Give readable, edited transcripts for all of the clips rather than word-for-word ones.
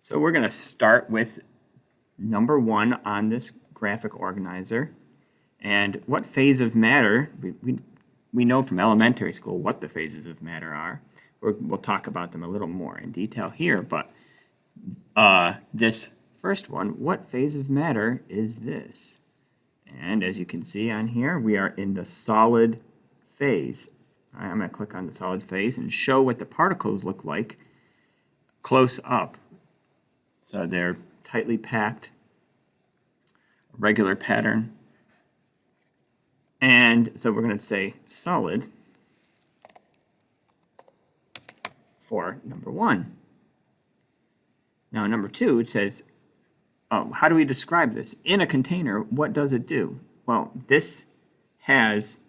So we're going to start with number 1 on this graphic organizer. And what phase of matter, we know from elementary school what the phases of matter are. We'll talk about them a little more in detail here, but this first one, what phase of matter is this? And as you can see on here, we are in the solid phase. All right, I'm going to click on the solid phase and show what the particles look like close up. So they're tightly packed, regular pattern. And so we're going to say solid for number 1. Now, number 2, it says, how do we describe this? In a container, what does it do? Well, this has,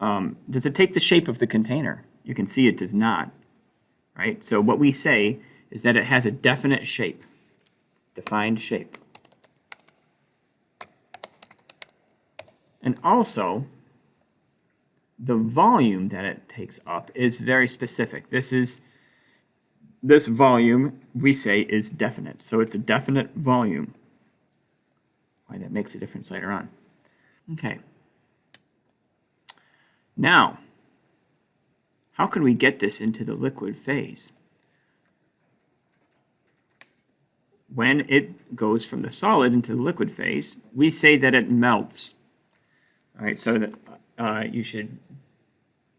does it take the shape of the container? You can see it does not, right? So what we say is that it has a definite shape, defined shape. And also, the volume that it takes up is very specific. This volume, we say, is definite. So it's a definite volume. Why that makes a difference later on. Okay. Now, how can we get this into the liquid phase? When it goes from the solid into the liquid phase, we say that it melts. All right, so that you should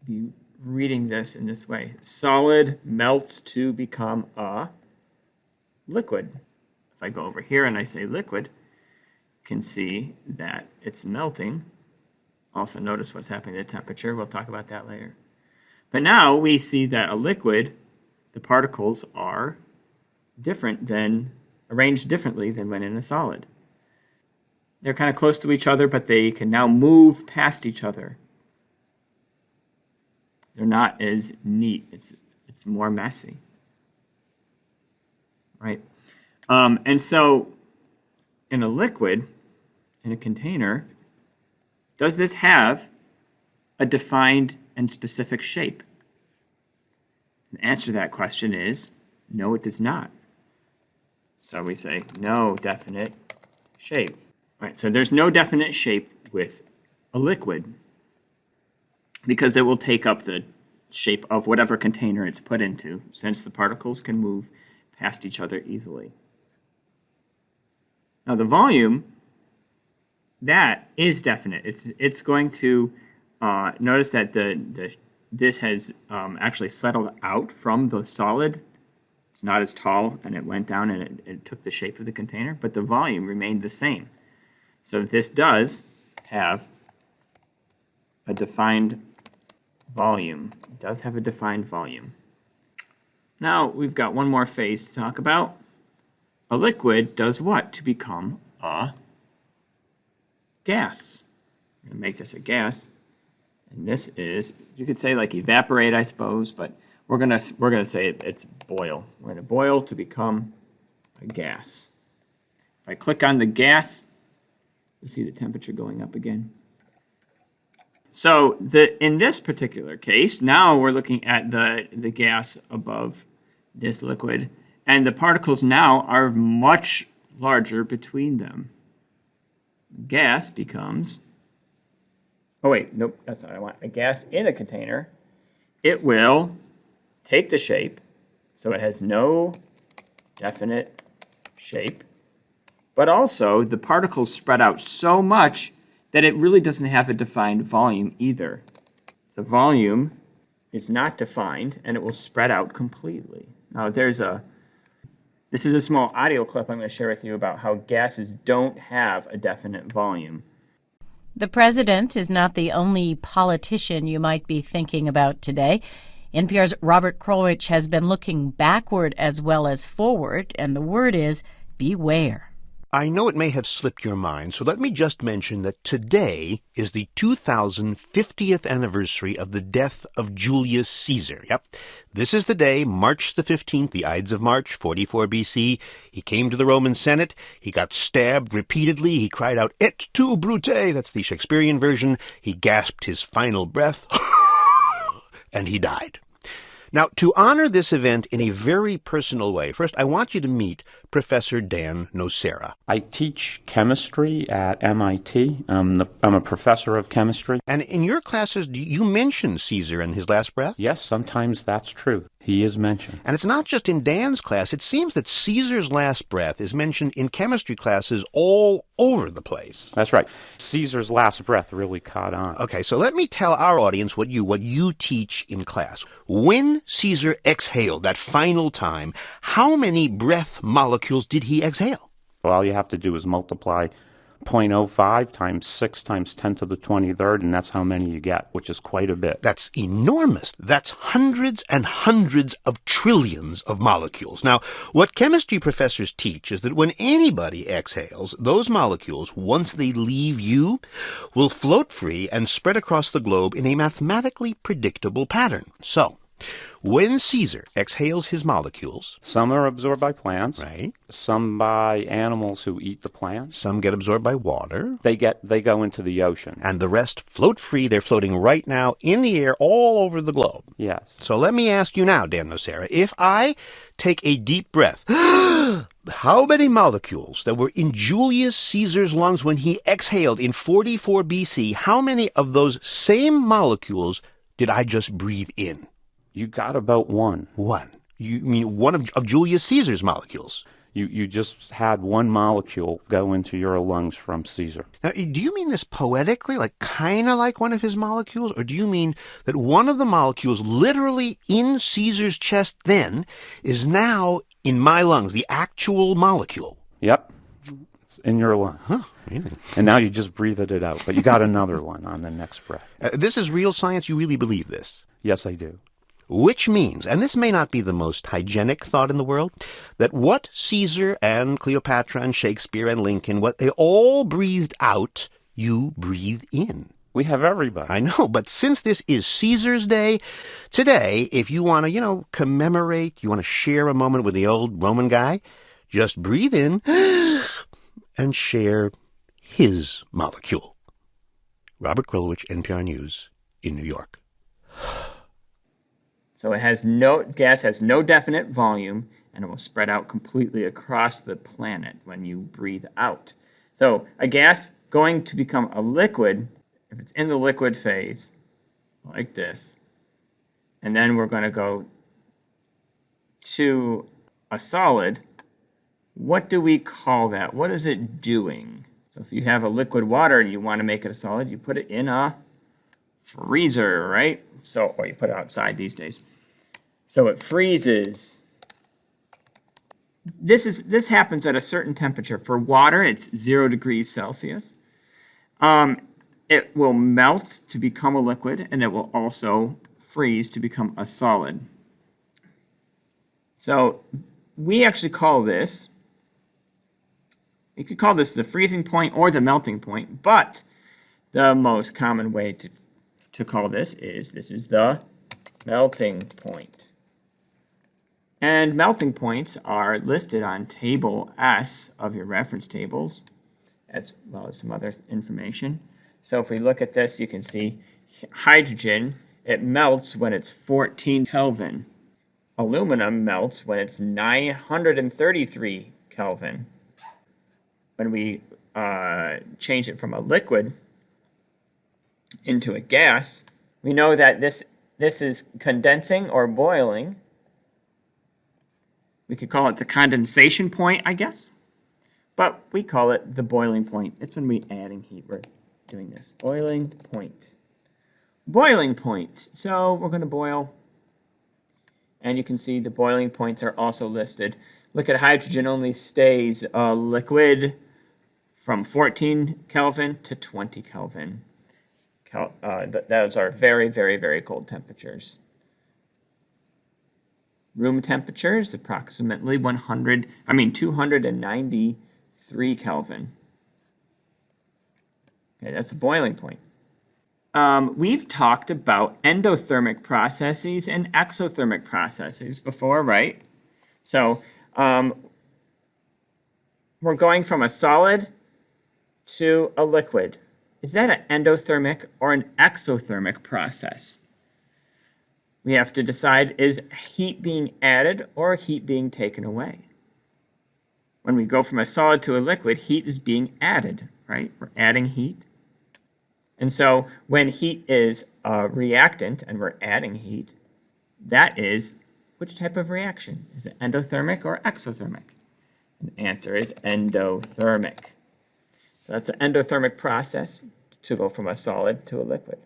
be reading this in this way. Solid melts to become a liquid. If I go over here and I say liquid, you can see that it's melting. Also notice what's happening to the temperature. We'll talk about that later. But now we see that a liquid, the particles are arranged differently than when in a solid. They're kind of close to each other, but they can now move past each other. They're not as neat. It's more messy, right? And so in a liquid, in a container, does this have a defined and specific shape? The answer to that question is no, it does not. So we say no definite shape. Right, so there's no definite shape with a liquid because it will take up the shape of whatever container it's put into, since the particles can move past each other easily. Now the volume, that is definite. It's going to notice that this has actually settled out from the solid. It's not as tall, and it went down and it took the shape of the container, but the volume remained the same. So this does have a defined volume. It does have a defined volume. Now we've got one more phase to talk about. A liquid does what to become a gas? I'm going to make this a gas. And this is, you could say like evaporate, I suppose, but we're gonna say it's boil. We're going to boil to become a gas. If I click on the gas, you see the temperature going up again. So in this particular case, now we're looking at the gas above this liquid, and the particles now are much larger between them. Gas becomes, oh wait, nope, that's not what I want. A gas in a container, it will take the shape, so it has no definite shape, but also the particles spread out so much that it really doesn't have a defined volume either. The volume is not defined, and it will spread out completely. Now this is a small audio clip I'm going to share with you about how gases don't have a definite volume. The president is not the only politician you might be thinking about today. NPR's Robert Krulwich has been looking backward as well as forward, and the word is beware. I know it may have slipped your mind, so let me just mention that today is the 2050th anniversary of the death of Julius Caesar. Yep, this is the day, March the 15th, the Ides of March, 44 B.C. He came to the Roman Senate. He got stabbed repeatedly. He cried out, "Et tu, Brute!" That's the Shakespearean version. He gasped his final breath, and he died. Now, to honor this event in a very personal way, first I want you to meet Professor Dan Nocera. I teach chemistry at MIT. I'm a professor of chemistry. And in your classes, do you mention Caesar and his last breath? Yes, sometimes that's true. He is mentioned. And it's not just in Dan's class. It seems that Caesar's last breath is mentioned in chemistry classes all over the place. That's right. Caesar's last breath really caught on. Okay, so let me tell our audience what you teach in class. When Caesar exhaled that final time, how many breath molecules did he exhale? Well, all you have to do is multiply 0.05 times 6 times 10 to the 23rd, and that's how many you get, which is quite a bit. That's enormous. That's hundreds and hundreds of trillions of molecules. Now, what chemistry professors teach is that when anybody exhales, those molecules, once they leave you, will float free and spread across the globe in a mathematically predictable pattern. So, when Caesar exhales his molecules, Some are absorbed by plants, right? some by animals who eat the plants. Some get absorbed by water, They go into the ocean. and the rest float free. They're floating right now in the air all over the globe. Yes. So let me ask you now, Dan Nocera, if I take a deep breath, how many molecules that were in Julius Caesar's lungs when he exhaled in 44 BC, how many of those same molecules did I just breathe in? You got about one. One. You mean one of Julius Caesar's molecules? You just had one molecule go into your lungs from Caesar. Now, do you mean this poetically, like kind of like one of his molecules? Or do you mean that one of the molecules literally in Caesar's chest then is now in my lungs, the actual molecule? Yep. It's in your lung. Huh, really? And now you just breathed it out, but you got another one on the next breath. This is real science? You really believe this? Yes, I do. Which means, and this may not be the most hygienic thought in the world, that what Caesar and Cleopatra and Shakespeare and Lincoln, what they all breathed out, you breathe in. We have everybody. I know, but since this is Caesar's Day, today, if you want to, commemorate, you want to share a moment with the old Roman guy, just breathe in and share his molecule. Robert Krulwich, NPR News, in New York. So gas has no definite volume, and it will spread out completely across the planet when you breathe out. So a gas going to become a liquid, if it's in the liquid phase, like this, and then we're going to go to a solid, what do we call that? What is it doing? So if you have a liquid water and you want to make it a solid, you put it in a freezer, right? Or you put it outside these days. So it freezes. This happens at a certain temperature. For water, it's 0 degrees Celsius. It will melt to become a liquid, and it will also freeze to become a solid. So we actually call this, you could call this the freezing point or the melting point, but the most common way to call this is the melting point. And melting points are listed on table S of your reference tables, as well as some other information. So if we look at this, you can see hydrogen, it melts when it's 14 Kelvin. Aluminum melts when it's 933 Kelvin. When we change it from a liquid into a gas, we know that this is condensing or boiling. We could call it the condensation point, I guess. But we call it the boiling point. It's when we're adding heat. We're doing this. Boiling point. Boiling point. So we're going to boil. And you can see the boiling points are also listed. Look at hydrogen only stays a liquid from 14 Kelvin to 20 Kelvin. Those are very, very, very cold temperatures. Room temperature is approximately 293 Kelvin. Okay, that's the boiling point. We've talked about endothermic processes and exothermic processes before, right? So we're going from a solid to a liquid. Is that an endothermic or an exothermic process? we have to decide, is heat being added or heat being taken away? When we go from a solid to a liquid, heat is being added, right? We're adding heat. And so when heat is a reactant and we're adding heat, that is which type of reaction? Is it endothermic or exothermic? And the answer is endothermic. So that's an endothermic process to go from a solid to a liquid.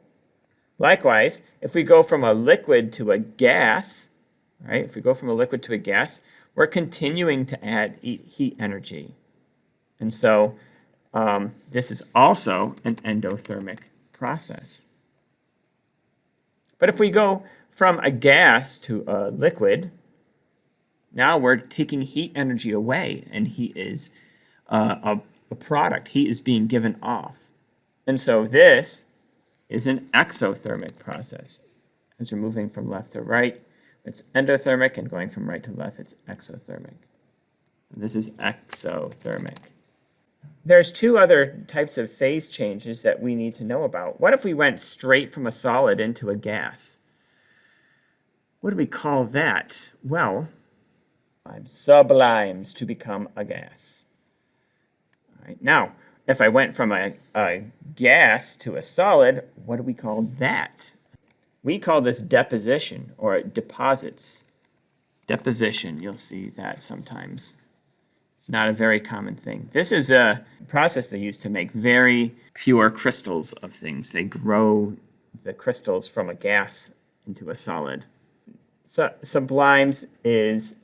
Likewise, if we go from a liquid to a gas, right? If we go from a liquid to a gas, we're continuing to add heat energy. And so this is also an endothermic process. But if we go from a gas to a liquid, now we're taking heat energy away, and heat is a product. Heat is being given off. And so this is an exothermic process. As we're moving from left to right, it's endothermic, and going from right to left, it's exothermic. So this is exothermic. There's two other types of phase changes that we need to know about. What if we went straight from a solid into a gas? What do we call that? Well, sublimes to become a gas. All right, now, if I went from a gas to a solid, what do we call that? We call this deposition, or deposits. Deposition, you'll see that sometimes. It's not a very common thing. This is a process they use to make very pure crystals of things. They grow the crystals from a gas into a solid. So, sublimes is,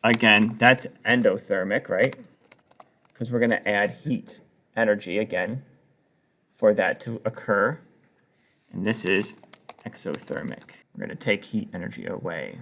again, that's endothermic, right? Because we're going to add heat energy again for that to occur. And this is exothermic. We're going to take heat energy away.